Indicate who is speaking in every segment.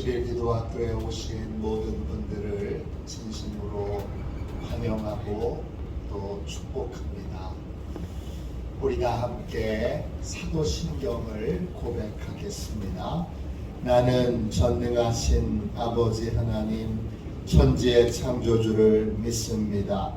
Speaker 1: 50일 기도학교에 오신 모든 분들을 진심으로 환영하고 또 축복합니다. 우리가 함께 사도신경을 고백하겠습니다. 나는 전능하신 아버지 하나님 천지의 창조주를 믿습니다.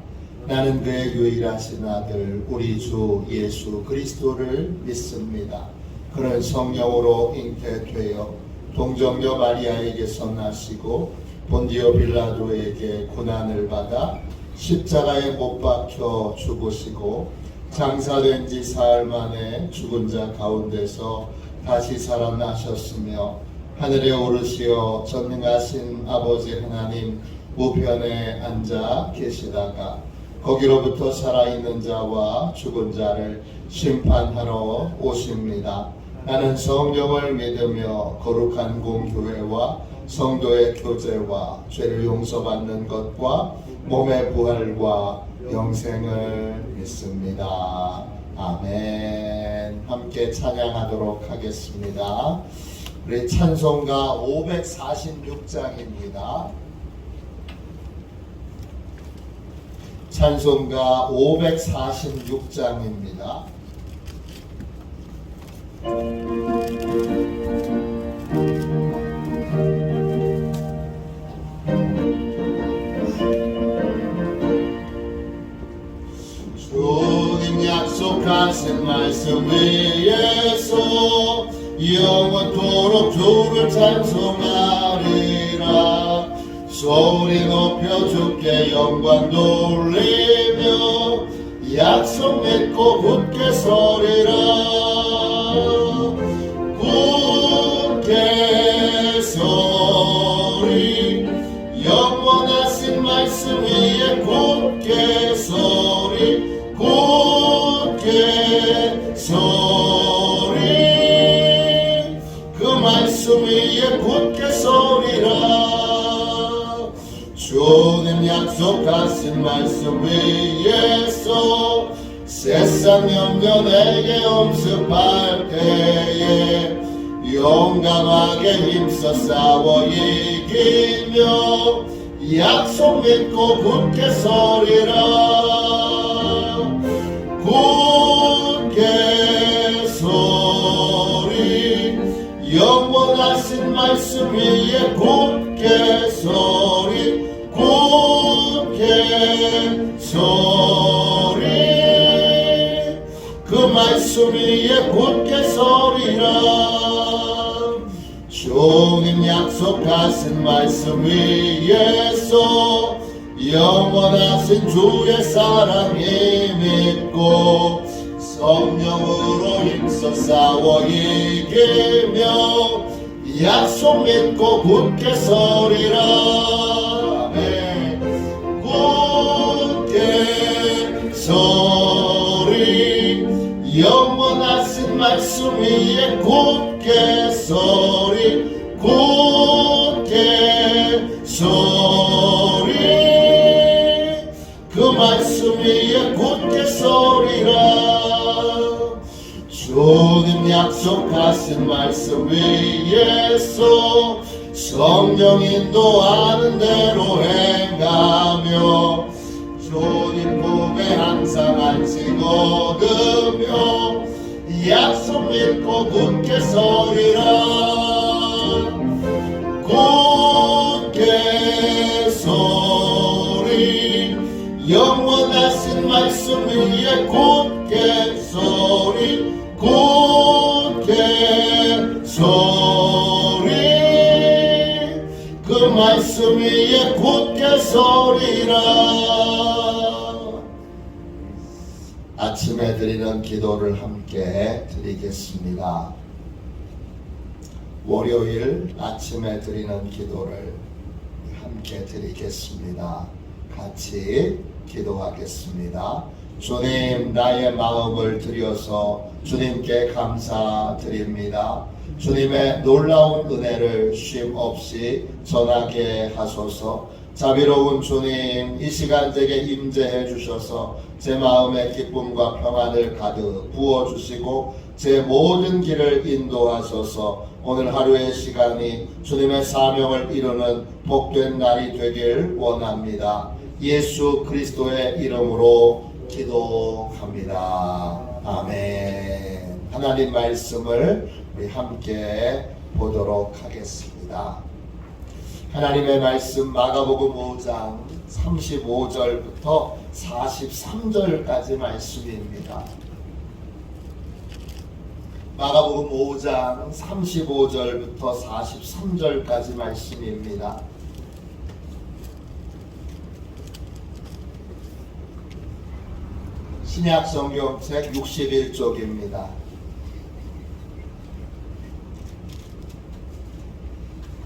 Speaker 1: 나는 그의 유일하신 아들 우리 주 예수 그리스도를 믿습니다. 그는 성령으로 잉태되어 동정녀 마리아에게서 나시고 본디오 빌라도에게 고난을 받아 십자가에 못 박혀 죽으시고 장사된 지 사흘 만에 죽은 자 가운데서 다시 살아나셨으며 하늘에 오르시어 전능하신 아버지 하나님 우편에 앉아 계시다가 거기로부터 살아있는 자와 죽은 자를 심판하러 오십니다. 나는 성령을 믿으며 거룩한 공교회와 성도의 교제와 죄를 용서받는 것과 몸의 부활과 영생을 믿습니다. 아멘. 함께 찬양하도록 하겠습니다. 우리 찬송가 546장입니다. 찬송가 546장입니다. 주님 약속하신 말씀 위에서 영원토록 주를 찬송하리라. 소리 높여 주께 영광 돌리며 약속 믿고 굳게 서리라. 굳게 서리 영원하신 말씀 위에 굳게 서리 굳게 서리 그 말씀 위에 굳게 서리라. 주님 약속하신 말씀 위에서 세상 염려내게 엄습할 때에 용감하게 힘써 싸워 이기며 약속 믿고 굳게 서리라. 굳게 서리 영원하신 말씀 위에 굳게 서리 굳게 서리 그 말씀 위에 굳게 서리라. 주님 약속하신 말씀 위에서 영원하신 주의 사랑이 믿고 성령으로 힘써 싸워 이기며 약속 믿고 굳게 서리라. 굳게 서리 영원하신 말씀 위에 굳게 서리 굳게 서리 그 말씀 위에 굳게 서리라. 주님 약속하신 말씀 위에서 성령 인도하는 대로 행하며 주님 품에 항상 안식 얻으며 약속 믿고 굳게 서리라. 굳게 서리 영원하신 말씀 위에 굳게 서리 굳게 서리 그 말씀 위에 굳게 서리라. 아침에 드리는 기도를 함께 드리겠습니다. 월요일 아침에 드리는 기도를 함께 드리겠습니다. 같이 기도하겠습니다. 주님, 나의 마음을 드려서 주님께 감사드립니다. 주님의 놀라운 은혜를 쉼 없이 전하게 하소서. 자비로운 주님, 이 시간 제게 임재해 주셔서 제 마음의 기쁨과 평안을 가득 부어주시고 제 모든 길을 인도하셔서 오늘 하루의 시간이 주님의 사명을 이루는 복된 날이 되길 원합니다. 예수 그리스도의 이름으로 기도합니다. 아멘. 하나님 말씀을 우리 함께 보도록 하겠습니다. 하나님의 말씀 마가복음 5장 35절부터 43절까지 말씀입니다. 마가복음 5장 35절부터 43절까지 말씀입니다. 신약 성경책 61쪽입니다.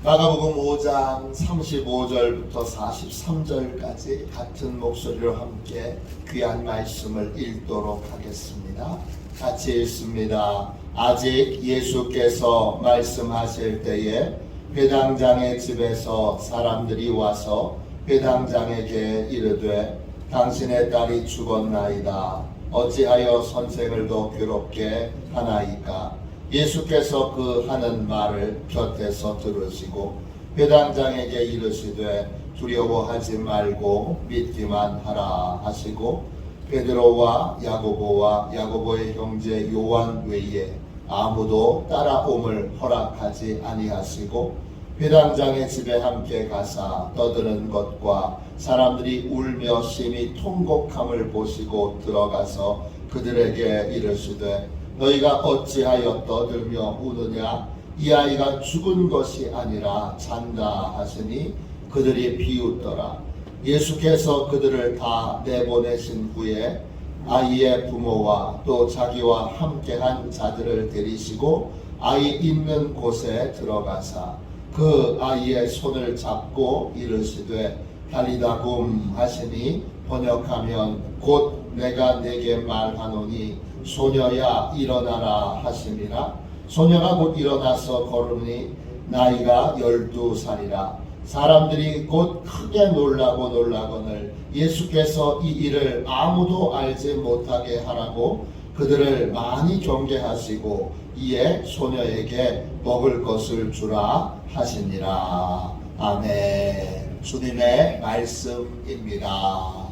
Speaker 1: 마가복음 5장 35절부터 43절까지 같은 목소리로 함께 귀한 말씀을 읽도록 하겠습니다. 같이 읽습니다. 아직 예수께서 말씀하실 때에 회당장의 집에서 사람들이 와서 회당장에게 이르되 당신의 딸이 죽었나이다. 어찌하여 선생을 더 괴롭게 하나이까? 예수께서 그 하는 말을 곁에서 들으시고 회당장에게 이르시되 두려워하지 말고 믿기만 하라 하시고 베드로와 야고보와 야고보의 형제 요한 외에 아무도 따라옴을 허락하지 아니하시고 회당장의 집에 함께 가사 떠드는 것과 사람들이 울며 심히 통곡함을 보시고 들어가서 그들에게 이르시되 너희가 어찌하여 떠들며 우느냐? 이 아이가 죽은 것이 아니라 잔다 하시니 그들이 비웃더라. 예수께서 그들을 다 내보내신 후에 아이의 부모와 또 자기와 함께한 자들을 데리시고 아이 있는 곳에 들어가사 그 아이의 손을 잡고 이르시되 달리다 굼 하시니 번역하면 곧 내가 네게 말하노니 소녀야 일어나라 하시니라. 소녀가 곧 일어나서 걸으니 나이가 12살이라. 사람들이 곧 크게 놀라거늘 예수께서 이 일을 아무도 알지 못하게 하라고 그들을 많이 경계하시고 이에 소녀에게 먹을 것을 주라 하시니라. 아멘. 주님의 말씀입니다.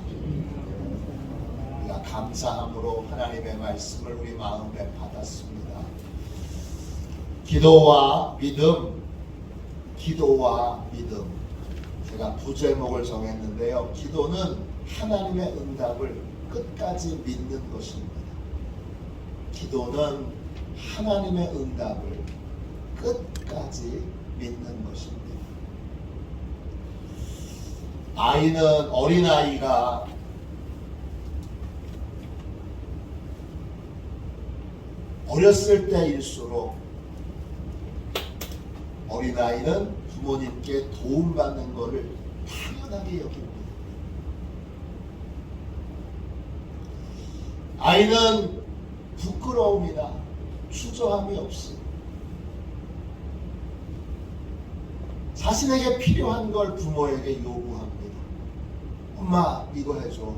Speaker 1: 우리가 감사함으로 하나님의 말씀을 우리 마음에 받았습니다. 기도와 믿음. 제가 부제목을 정했는데요. 기도는 하나님의 응답을 끝까지 믿는 것입니다. 기도는 하나님의 응답을 끝까지 믿는 것입니다. 아이는 어린아이가 어렸을 때일수록 어린아이는 부모님께 도움받는 것을 당연하게 여깁니다. 아이는 부끄러움이나 추저함이 없이 자신에게 필요한 걸 부모에게 요구합니다. 엄마 이거 해줘.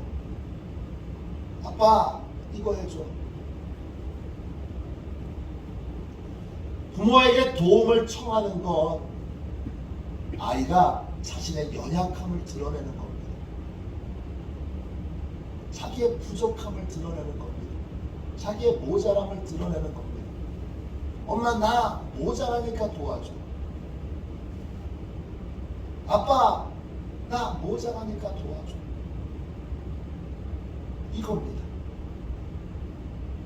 Speaker 1: 아빠 이거 해줘. 부모에게 도움을 청하는 건 아이가 자신의 연약함을 드러내는 겁니다. 자기의 부족함을 드러내는 겁니다. 자기의 모자람을 드러내는 겁니다. 엄마 나 모자라니까 도와줘. 아빠 나 모자라니까 도와줘. 이겁니다.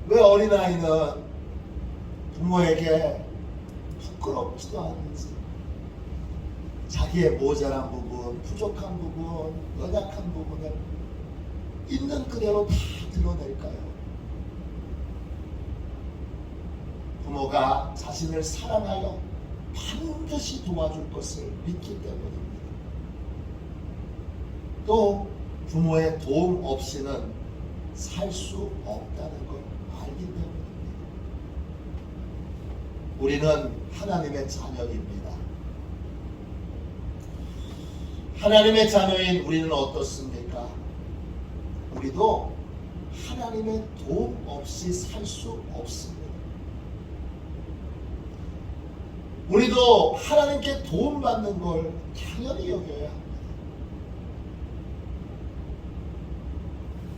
Speaker 1: 왜 어린아이는 부모에게 부끄럽지도 않은지 자기의 모자란 부분, 부족한 부분, 연약한 부분을 있는 그대로 다 드러낼까요? 부모가 자신을 사랑하여 반드시 도와줄 것을 믿기 때문입니다. 또 부모의 도움 없이는 살 수 없다는 걸 알기 때문입니다. 우리는 하나님의 자녀입니다. 하나님의 자녀인 우리는 어떻습니까? 우리도 하나님의 도움 없이 살 수 없습니다. 우리도 하나님께 도움받는 걸 당연히 여겨야 합니다.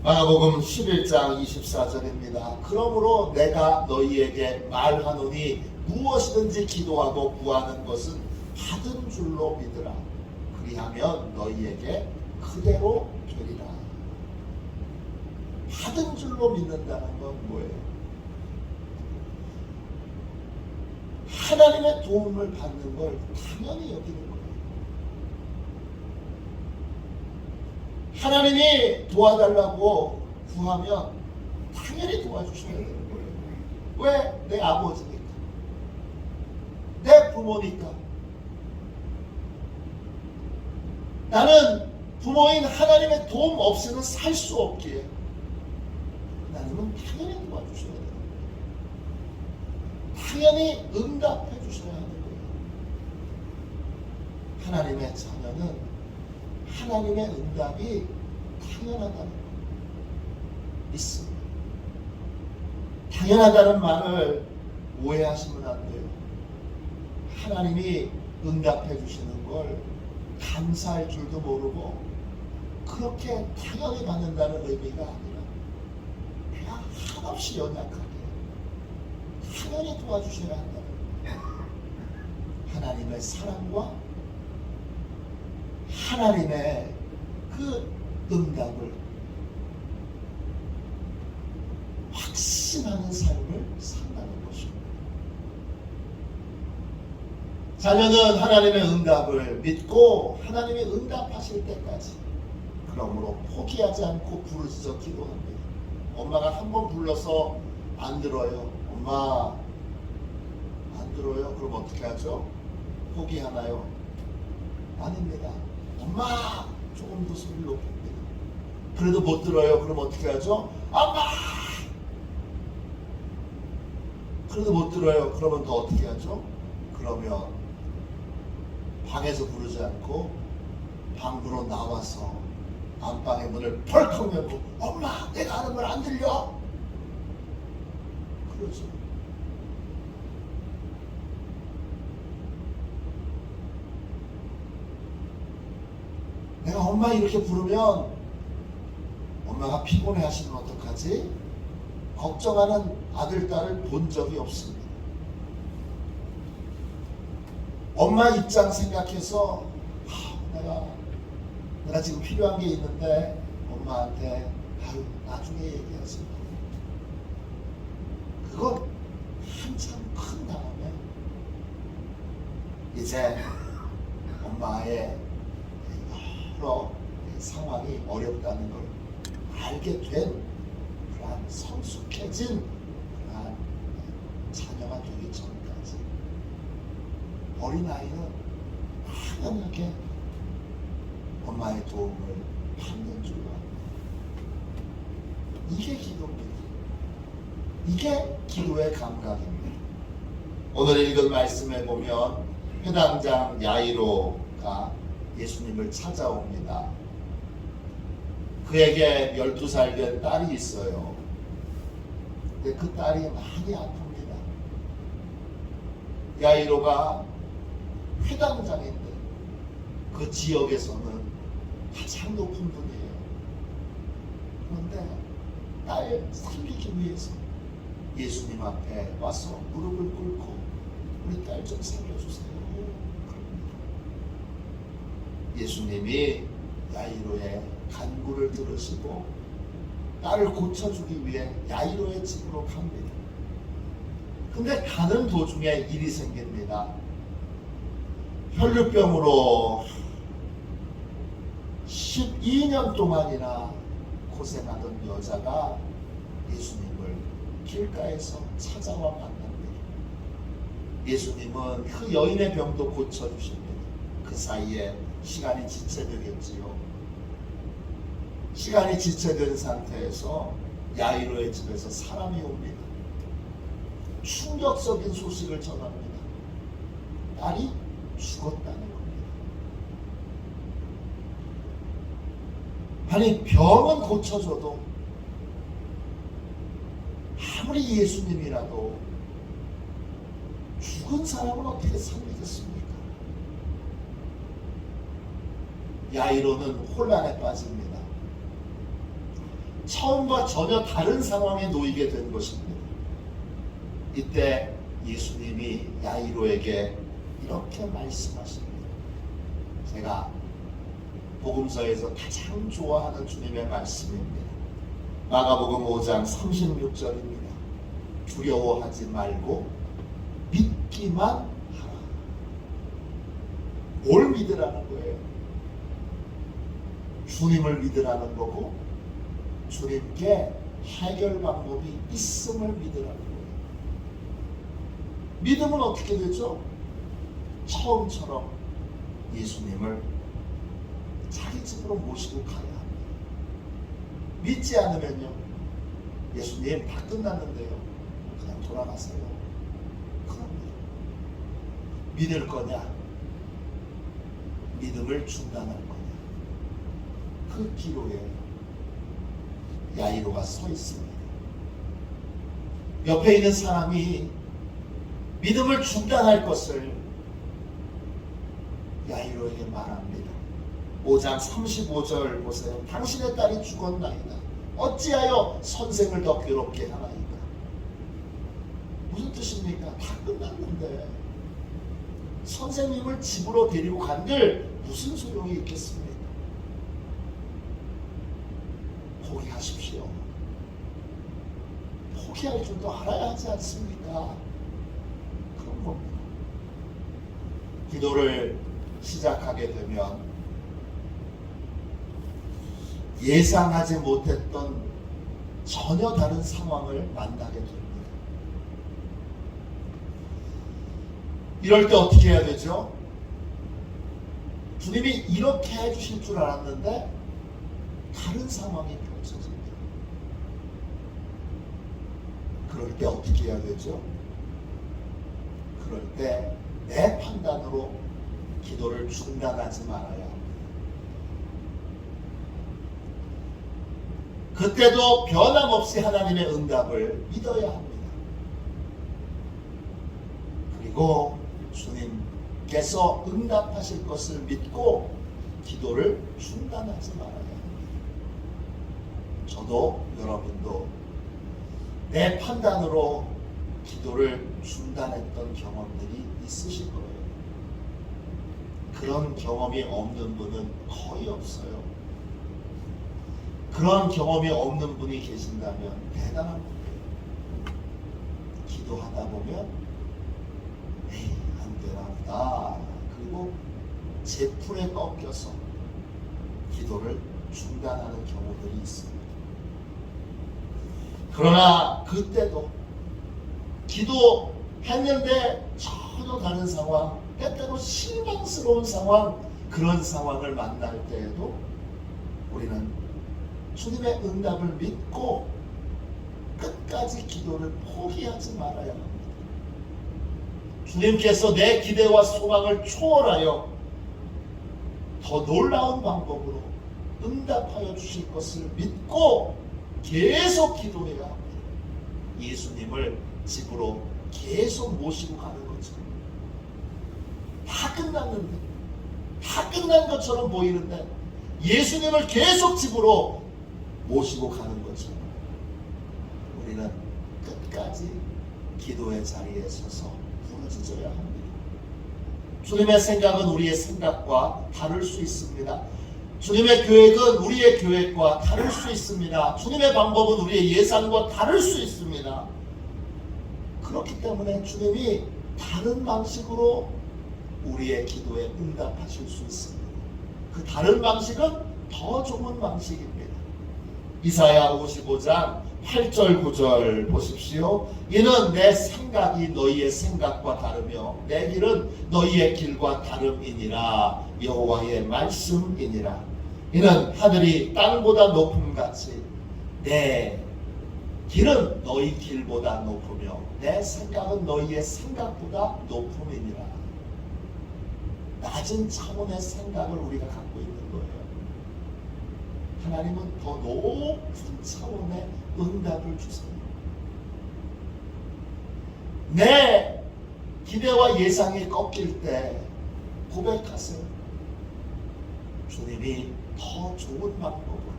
Speaker 1: 마가복음 11장 24절입니다. 그러므로 내가 너희에게 말하노니 무엇이든지 기도하고 구하는 것은 받은 줄로 믿으라. 그리하면 너희에게 그대로 되리라. 받은 줄로 믿는다는 건 뭐예요? 하나님의 도움을 받는 걸 당연히 여기는 거예요. 하나님이 도와달라고 구하면 당연히 도와주셔야 되는 거예요. 왜? 내 아버지니까, 내 부모니까. 나는 부모인 하나님의 도움 없이는 살 수 없기에 하나님은 당연히 도와주셔야 돼요. 당연히 응답해 주셔야 하는 거예요. 하나님의 자녀는 하나님의 응답이 당연하다는 걸 믿습니다. 당연하다는 말을 오해하시면 안 돼요. 하나님이 응답해 주시는 걸 감사할 줄도 모르고 그렇게 당연히 받는다는 의미가 아니라 그냥 한없이 연약하게 당연히 도와주셔야 한다는 거예요. 하나님의 사랑과 하나님의 그 응답을 확신하는 삶을 산다는 것입니다. 자녀는 하나님의 응답을 믿고 하나님이 응답하실 때까지 그러므로 포기하지 않고 부르짖어 기도합니다. 엄마가 한 번 불러서 안 들어요. 엄마 안 들어요. 그럼 어떻게 하죠? 포기하나요? 아닙니다. 엄마 조금 더 소리를 높입니다. 그래도 못 들어요. 그럼 어떻게 하죠? 엄마 그래도 못 들어요. 그러면 더 어떻게 하죠? 그러면 방에서 부르지 않고 방으로 나와서 안방의 문을 펄컥 열고 엄마 내가 하는 말 안 들려? 그러죠. 내가 엄마 이렇게 부르면 엄마가 피곤해 하시면 어떡하지? 걱정하는 아들, 딸을 본 적이 없습니다. 엄마 입장 생각해서 내가 지금 필요한 게 있는데 엄마한테 나중에 얘기하지. 그건 한참 큰 다음에 이제 엄마의 여러 상황이 어렵다는 걸 알게 된 그러한 성숙해진 그러한 자녀가 되기 전까지 어린아이는 당연하게 엄마의 도움을 받는 줄로 이게 기도입니다. 이게 기도의 감각입니다. 오늘 읽은 말씀에 보면 회당장 야이로가 예수님을 찾아옵니다. 그에게 12살 된 딸이 있어요. 근데 그 딸이 많이 아픕니다. 야이로가 회당장인데 그 지역에서는 가장 높은 분이에요. 그런데 딸 살리기 위해서 예수님 앞에 와서 무릎을 꿇고 우리 딸 좀 살려주세요. 예수님이 야이로의 간구를 들으시고 딸을 고쳐주기 위해 야이로의 집으로 갑니다. 근데 가는 도중에 일이 생깁니다. 혈루병으로 12년 동안이나 고생하던 여자가 예수님을 길가에서 찾아와 만납니다. 예수님은 그 여인의 병도 고쳐주십니다. 그 사이에 시간이 지체되겠지요. 시간이 지체된 상태에서 야이로의 집에서 사람이 옵니다. 충격적인 소식을 전합니다. 딸이 죽었다는 겁니다. 아니 병은 고쳐줘도 아무리 예수님이라도 죽은 사람은 어떻게 살리겠습니까? 야이로는 혼란에 빠집니다. 처음과 전혀 다른 상황에 놓이게 된 것입니다. 이때 예수님이 야이로에게 이렇게 말씀하십니다. 제가 복음서에서 가장 좋아하는 주님의 말씀입니다. 마가복음 5장 36절입니다. 두려워하지 말고 믿기만 하라. 뭘 믿으라는 거예요? 주님을 믿으라는 거고 주님께 해결 방법이 있음을 믿으라는 거예요. 믿음은 어떻게 되죠? 처음처럼 예수님을 자기 집으로 모시고 가야 합니다. 믿지 않으면요, 예수님 다 끝났는데요, 그냥 돌아가세요. 그럽니다. 믿을 거냐, 믿음을 중단할 거냐. 그 기로에 야이로가 서 있습니다. 옆에 있는 사람이 믿음을 중단할 것을 야이로에게 말합니다. 5장 35절 보세요. 당신의 딸이 죽었나이다. 어찌하여 선생을 더 괴롭게 하나이까. 무슨 뜻입니까? 다 끝났는데 선생님을 집으로 데리고 간들 무슨 소용이 있겠습니까? 포기하십시오. 포기할 줄도 알아야 하지 않습니까? 그런 겁니다. 기도를 시작하게 되면 예상하지 못했던 전혀 다른 상황을 만나게 됩니다. 이럴 때 어떻게 해야 되죠? 주님이 이렇게 해주실 줄 알았는데 다른 상황이 펼쳐집니다. 그럴 때 어떻게 해야 되죠? 그럴 때 내 판단으로 기도를 중단하지 말아야 합니다. 그때도 변함없이 하나님의 응답을 믿어야 합니다. 그리고 주님께서 응답하실 것을 믿고 기도를 중단하지 말아야 합니다. 저도 여러분도 내 판단으로 기도를 중단했던 경험들이 있으실 거예요. 그런 경험이 없는 분은 거의 없어요. 그런 경험이 없는 분이 계신다면 대단한 분이에요. 기도하다 보면 에이 안 되나 보다. 그리고 제풀에 꺾여서 기도를 중단하는 경우들이 있습니다. 그러나 그때도 기도했는데 전혀 다른 상황, 때때로 실망스러운 상황, 그런 상황을 만날 때에도 우리는 주님의 응답을 믿고 끝까지 기도를 포기하지 말아야 합니다. 주님께서 내 기대와 소망을 초월하여 더 놀라운 방법으로 응답하여 주실 것을 믿고 계속 기도해야 합니다. 예수님을 집으로 계속 모시고 가는 거죠. 다 끝났는데, 다 끝난 것처럼 보이는데 예수님을 계속 집으로 모시고 가는 거죠. 우리는 끝까지 기도의 자리에 서서 부르짖어야 합니다. 주님의 생각은 우리의 생각과 다를 수 있습니다. 주님의 계획은 우리의 계획과 다를 수 있습니다. 주님의 방법은 우리의 예상과 다를 수 있습니다. 그렇기 때문에 주님이 다른 방식으로 우리의 기도에 응답하실 수 있습니다. 그 다른 방식은 더 좋은 방식입니다. 이사야 55장 8절 9절 보십시오. 이는 내 생각이 너희의 생각과 다르며 내 길은 너희의 길과 다름이니라. 여호와의 말씀이니라. 이는 하늘이 땅보다 높음같이 내 길은 너희 길보다 높으며 내 생각은 너희의 생각보다 높음이니라. 낮은 차원의 생각을 우리가 갖고 있는 거예요. 하나님은 더 높은 차원의 응답을 주세요. 내 기대와 예상이 꺾일 때 고백하세요. 주님이 더 좋은 방법으로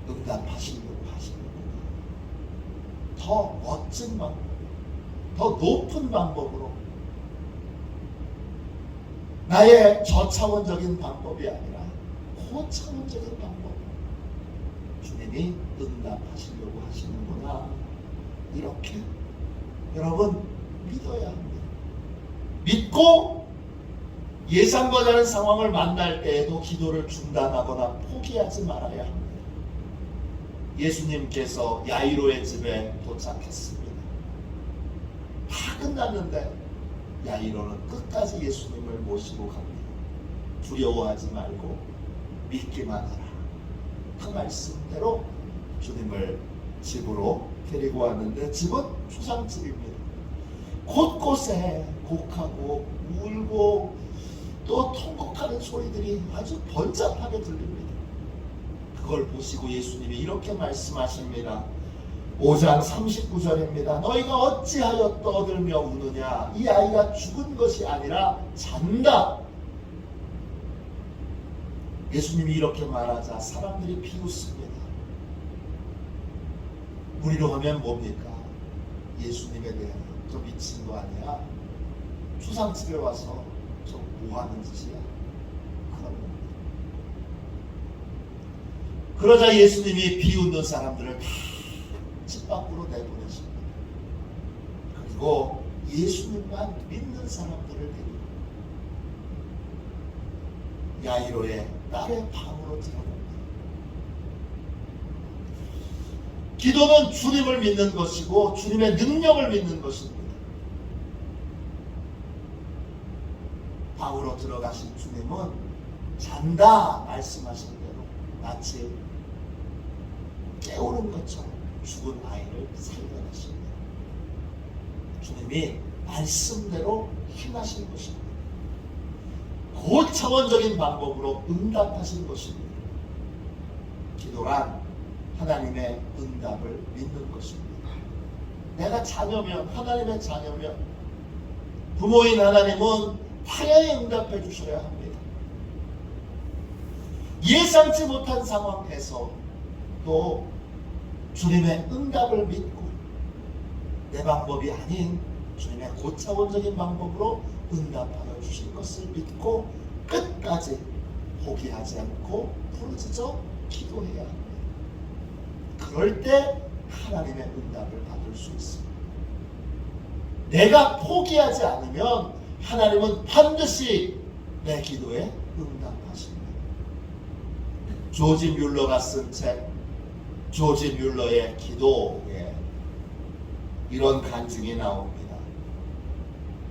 Speaker 1: 응답하시려고 하시는구나. 더 멋진 방법, 더 높은 방법으로, 나의 저차원적인 방법이 아니라 고차원적인 방법으로 주님이 응답하시려고 하시는구나. 이렇게 여러분 믿어야 합니다. 믿고 예상과 다른 상황을 만날 때에도 기도를 중단하거나 포기하지 말아야 합니다. 예수님께서 야이로의 집에 도착했습니다. 다 끝났는데 야이로는 끝까지 예수님을 모시고 갑니다. 두려워하지 말고 믿기만 하라. 그 말씀대로 주님을 집으로 데리고 왔는데 집은 초상집입니다. 곳곳에 곡하고 울고 또 통곡하는 소리들이 아주 번잡하게 들립니다. 그걸 보시고 예수님이 이렇게 말씀하십니다. 5장 39절입니다. 너희가 어찌하여 떠들며 우느냐? 이 아이가 죽은 것이 아니라 잔다. 예수님이 이렇게 말하자 사람들이 비웃습니다. 우리로 하면 뭡니까? 예수님에 대해 저 미친 거 아니야? 추상집에 와서 저 뭐하는 짓이야? 그런 겁니다. 그러자 예수님이 비웃는 사람들을 다 집 밖으로 내보내십니다. 그리고 예수님만 믿는 사람들을 데리고 야이로의 딸의 방으로 들어갑니다. 기도는 주님을 믿는 것이고 주님의 능력을 믿는 것입니다. 방으로 들어가신 주님은 잔다 말씀하신 대로 마치 깨우는 것처럼 죽은 아이를 살려내십니다. 주님이 말씀대로 행하신 것입니다. 고차원적인 방법으로 응답하신 것입니다. 기도란 하나님의 응답을 믿는 것입니다. 내가 자녀면, 하나님의 자녀면 부모인 하나님은 당연히 응답해 주셔야 합니다. 예상치 못한 상황에서 또 주님의 응답을 믿고 내 방법이 아닌 주님의 고차원적인 방법으로 응답하여 주신 것을 믿고 끝까지 포기하지 않고 부르짖어 기도해야 합니다. 그럴 때 하나님의 응답을 받을 수 있습니다. 내가 포기하지 않으면 하나님은 반드시 내 기도에 응답하십니다. 조지 뮬러가 쓴 책 조지 뮬러의 기도에 이런 간증이 나옵니다.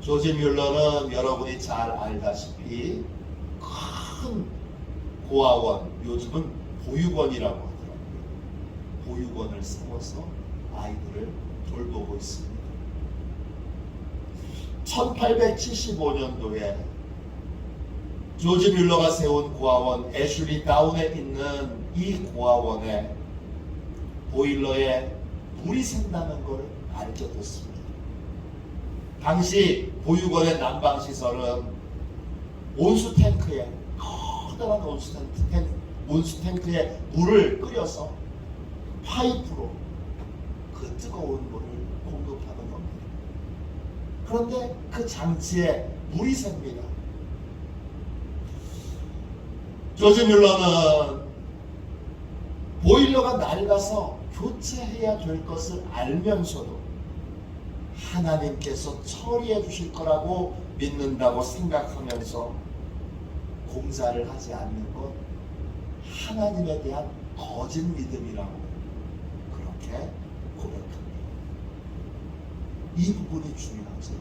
Speaker 1: 조지 뮬러는 여러분이 잘 알다시피 큰 고아원, 요즘은 보육원이라고 하더라고요. 보육원을 세워서 아이들을 돌보고 있습니다. 1875년도에 조지 뮬러가 세운 고아원 애슐리 다운에 있는 이 고아원에 보일러에 불이 샌다는 걸 알게 됐습니다. 당시 보육원의 난방시설은 온수탱크에 커다란 온수탱크에 물을 끓여서 파이프로 그 뜨거운 물을 공급하는 겁니다. 그런데 그 장치에 물이 셉니다. 조지 뮬러는 보일러가 낡아서 교체해야 될 것을 알면서도 하나님께서 처리해 주실 거라고 믿는다고 생각하면서 공사를 하지 않는 것, 하나님에 대한 거짓 믿음이라고 그렇게 고백합니다. 이 부분이 중요하죠.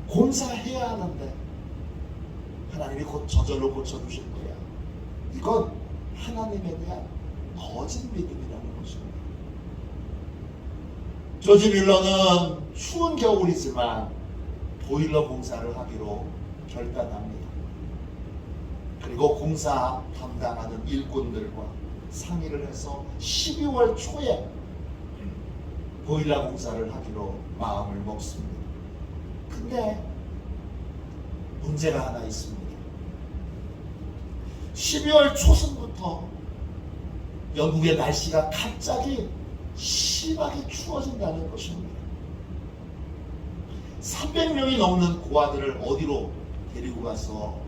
Speaker 1: 공사해야 하는데 하나님이 곧 저절로 고쳐주실 거야. 이건 하나님에 대한 거짓 믿음이라는 것입니다. 조지 뮬러는 추운 겨울이지만 보일러 공사를 하기로 결단합니다. 그리고 공사 담당하는 일꾼들과 상의를 해서 12월 초에 보일러 공사를 하기로 마음을 먹습니다. 근데 문제가 하나 있습니다. 12월 초순부터 영국의 날씨가 갑자기 심하게 추워진다는 것입니다. 300명이 넘는 고아들을 어디로 데리고 가서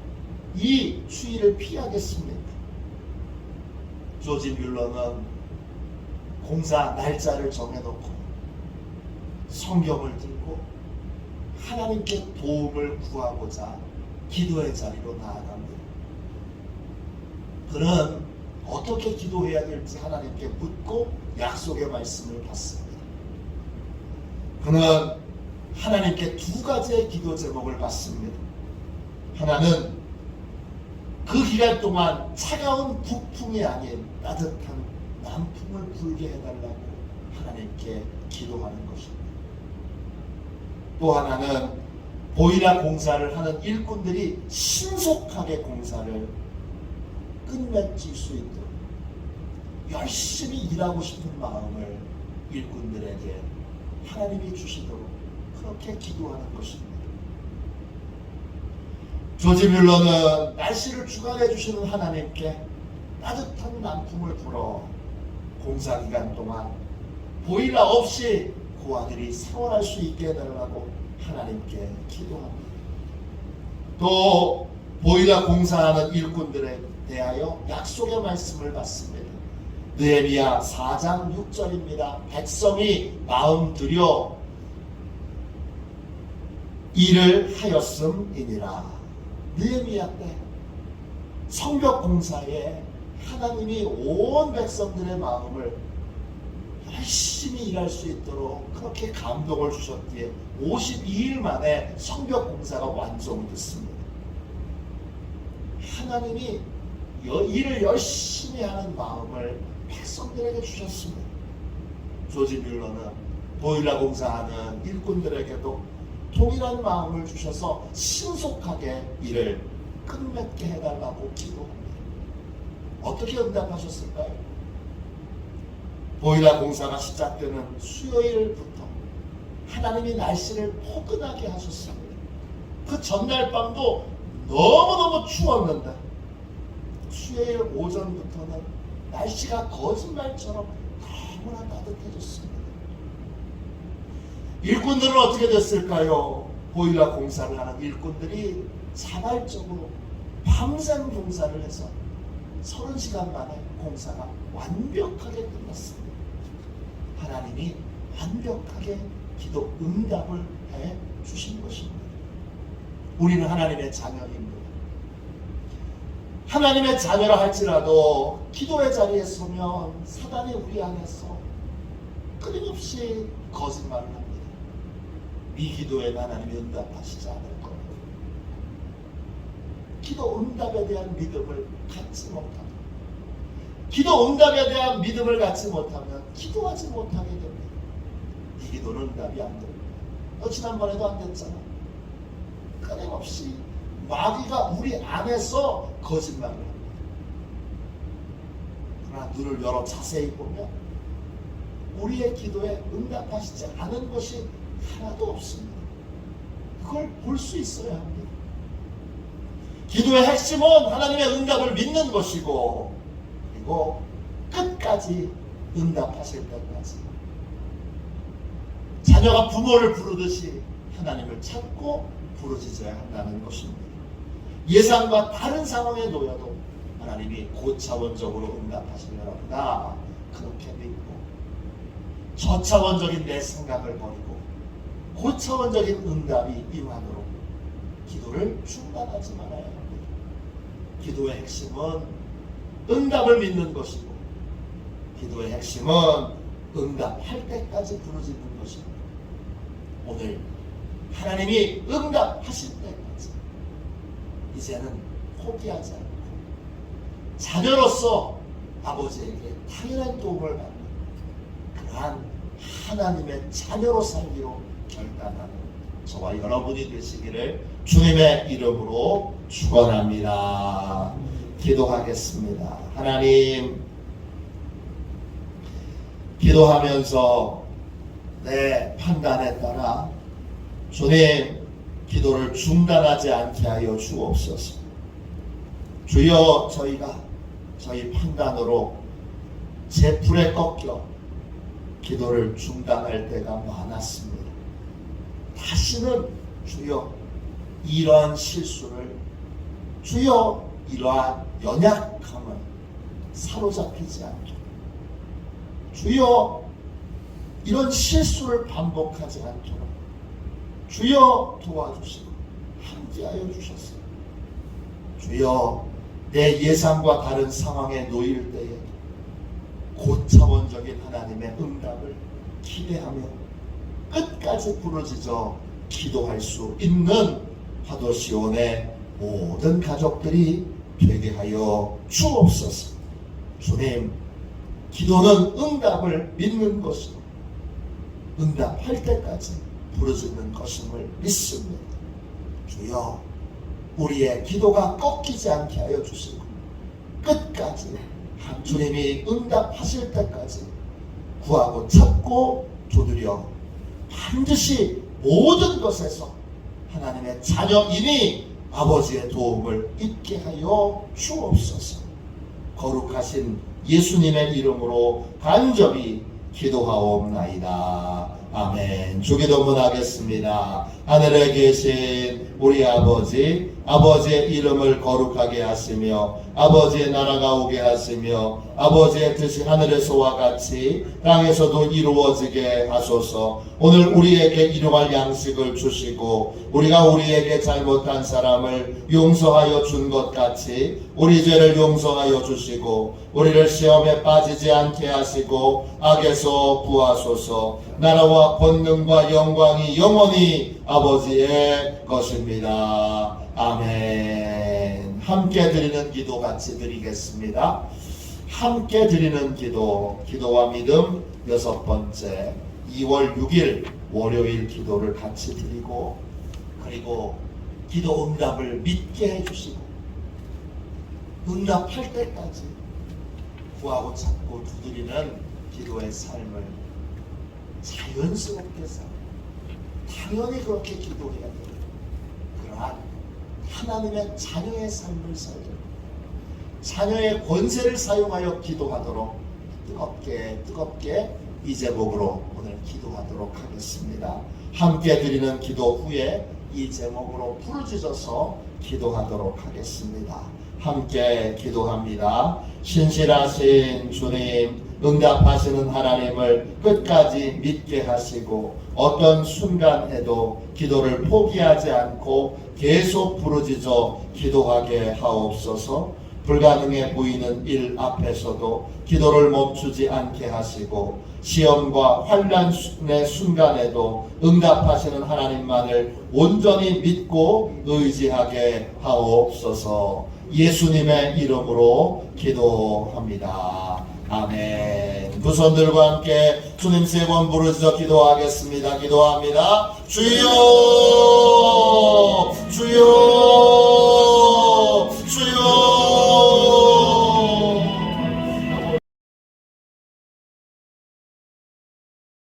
Speaker 1: 이 추위를 피하겠습니까? 조지 뮬러는 공사 날짜를 정해놓고 성경을 들고 하나님께 도움을 구하고자 기도의 자리로 나아갑니다. 그는 어떻게 기도해야 될지 하나님께 묻고 약속의 말씀을 받습니다. 그는 하나님께 두 가지의 기도 제목을 받습니다. 하나는 그 기간 동안 차가운 북풍이 아닌 따뜻한 남풍을 불게 해달라고 하나님께 기도하는 것입니다. 또 하나는 보일러 공사를 하는 일꾼들이 신속하게 공사를 끝맺을 수 있도록 열심히 일하고 싶은 마음을 일꾼들에게 하나님이 주시도록 그렇게 기도하는 것입니다. 조지 뮬러는 날씨를 주관해 주시는 하나님께 따뜻한 남풍을 불어 공사 기간 동안 보일러 없이 고아들이 생활할 수 있게 해달라고 하나님께 기도합니다. 또 보일러 공사하는 일꾼들에 대하여 약속의 말씀을 받습니다. 느헤미야 4장 6절입니다. 백성이 마음 들여 일을 하였음이니라. 느헤미야 때 성벽 공사에 하나님이 온 백성들의 마음을 열심히 일할 수 있도록 그렇게 감동을 주셨기에 52일 만에 성벽 공사가 완성됐습니다. 하나님이 일을 열심히 하는 마음을 백성들에게 주셨습니다. 조지 뮬러는 보일러 공사하는 일꾼들에게도 동일한 마음을 주셔서 신속하게 일을 끝맺게 해달라고 기도합니다. 어떻게 응답하셨을까요? 보일러 공사가 시작되는 수요일부터 하나님이 날씨를 포근하게 하셨습니다. 그 전날 밤도 너무너무 추웠는데 수요일 오전부터는 날씨가 거짓말처럼 너무나 따뜻해졌습니다. 일꾼들은 어떻게 됐을까요? 보일러 공사를 하는 일꾼들이 자발적으로 밤샘 공사를 해서 30시간 만에 공사가 완벽하게 끝났습니다. 하나님이 완벽하게 기도 응답을 해 주신 것입니다. 우리는 하나님의 자녀입니다. 하나님의 자녀라 할지라도 기도의 자리에 서면 사단이 우리 안에서 끊임없이 거짓말을 합니다. 이 기도에 하나님이 응답하시지 않을 겁니다. 기도 응답에 대한 믿음을 갖지 못합니다. 기도 응답에 대한 믿음을 갖지 못하면 기도하지 못하게 됩니다. 이 기도는 응답이 안 됩니다. 너 지난번에도 안 됐잖아. 끊임없이 마귀가 우리 안에서 거짓말을 합니다. 그러나 눈을 열어 자세히 보면 우리의 기도에 응답하시지 않은 것이 하나도 없습니다. 그걸 볼 수 있어야 합니다. 기도의 핵심은 하나님의 응답을 믿는 것이고, 그리고 끝까지 응답하실 때까지 자녀가 부모를 부르듯이 하나님을 찾고 부르짖어야 한다는 것입니다. 예상과 다른 상황에 놓여도 하나님이 고차원적으로 응답하시려나 그렇게 믿고, 저차원적인 내 생각을 버리고 고차원적인 응답이 임하도록 기도를 중단하지 말아야 합니다. 기도의 핵심은 응답을 믿는 것이고, 기도의 핵심은 응답할 때까지 부르짖는 것입니다. 오늘 하나님이 응답하실 때까지 이제는 포기하지 않고 자녀로서 아버지에게 당연한 도움을 받는 그러한 하나님의 자녀로 살기로 결단하는 저와 여러분이 되시기를 주님의 이름으로 축원합니다. 기도하겠습니다. 하나님, 기도하면서 내 판단에 따라 주님 기도를 중단하지 않게 하여 주옵소서. 주여, 저희가 저희 판단으로 제 불에 꺾여 기도를 중단할 때가 많았습니다. 다시는 주여 이러한 실수를, 주여 이러한 연약함을 사로잡히지 않도록, 주여 이런 실수를 반복하지 않도록 주여 도와주시고 함께하여 주셨어요. 주여, 내 예상과 다른 상황에 놓일 때에 고차원적인 하나님의 응답을 기대하며 끝까지 부르짖어 기도할 수 있는 화도시온의 모든 가족들이 되게 하여 주옵소서. 주님, 기도는 응답을 믿는 것이고 응답할 때까지 부르짖는 것임을 믿습니다. 주여, 우리의 기도가 꺾이지 않게 하여 주시고 끝까지 주님이 응답하실 때까지 구하고 찾고 두드려 반드시 모든 것에서 하나님의 자녀이니 아버지의 도움을 잊게 하여 주옵소서. 거룩하신 예수님의 이름으로 간절히 기도하옵나이다. 아멘. 주기도문 하겠습니다. 하늘에 계신 우리 아버지, 아버지의 이름을 거룩하게 하시며 아버지의 나라가 오게 하시며 아버지의 뜻이 하늘에서와 같이 땅에서도 이루어지게 하소서. 오늘 우리에게 일용할 양식을 주시고 우리가 우리에게 잘못한 사람을 용서하여 준 것 같이 우리 죄를 용서하여 주시고 우리를 시험에 빠지지 않게 하시고 악에서 구하소서. 나라와 권능과 영광이 영원히 아버지의 것입니다. 아멘. 함께 드리는 기도 같이 드리겠습니다. 함께 드리는 기도, 기도와 믿음 6번째 2월 6일 월요일 기도를 같이 드리고, 그리고 기도 응답을 믿게 해주시고 응답할 때까지 구하고 찾고 두드리는 기도의 삶을 자연스럽게 살고 당연히 그렇게 기도해야 돼요. 그러한 하나님의 자녀의 삶을 살고 자녀의 권세를 사용하여 기도하도록 뜨겁게 이 제목으로 오늘 기도하도록 하겠습니다. 함께 드리는 기도 후에 이 제목으로 부르짖어서 기도하도록 하겠습니다. 함께 기도합니다. 신실하신 주님, 응답하시는 하나님을 끝까지 믿게 하시고 어떤 순간에도 기도를 포기하지 않고 계속 부르짖어 기도하게 하옵소서. 불가능해 보이는 일 앞에서도 기도를 멈추지 않게 하시고 시험과 환난의 순간에도 응답하시는 하나님만을 온전히 믿고 의지하게 하옵소서. 예수님의 이름으로 기도합니다. 아멘. 두 손들과 함께 주님 3번 부르짖어 기도하겠습니다. 기도합니다. 주여